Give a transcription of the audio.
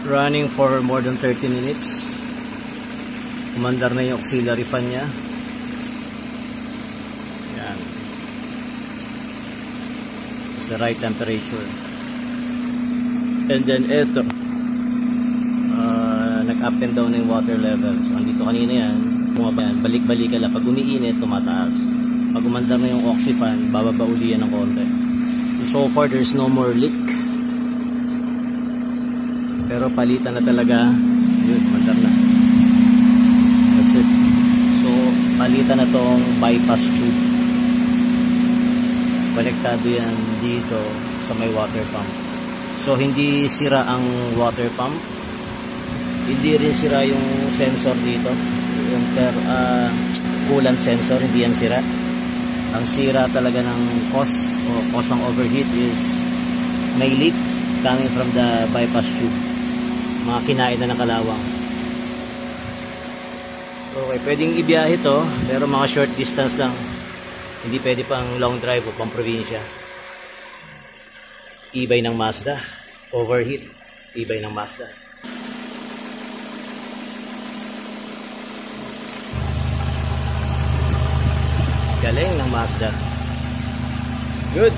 Running for more than 30 minutes. Umandar na yung auxiliary fan niya. Yan. It's the right temperature. And then ito, nag-up and down na yung water level. So andito kanina yan, bumaba yan, balik-balik lang. Pag umiinit, tumataas. Pag umandar na yung oxy fan, bababa uli yan ng konti. So far, there's no more leak. Pero palitan na talaga. Yun, umandar na. That's it. So, palitan na tong bypass tube. Konektado yan dito sa may water pump. So, hindi sira ang water pump. Hindi rin sira yung sensor dito. Yung coolant sensor, hindi yan sira. Ang sira talaga ng cause ng overheat is may leak coming from the bypass tube. Mga kinain na ng kalawang. Okay, pwedeng ibiyahe to, pero mga short distance lang. Hindi pwede pang long drive o pang probinsya. Tibay ng Mazda. Overheat. Tibay ng Mazda. Galing ng Mazda. Good.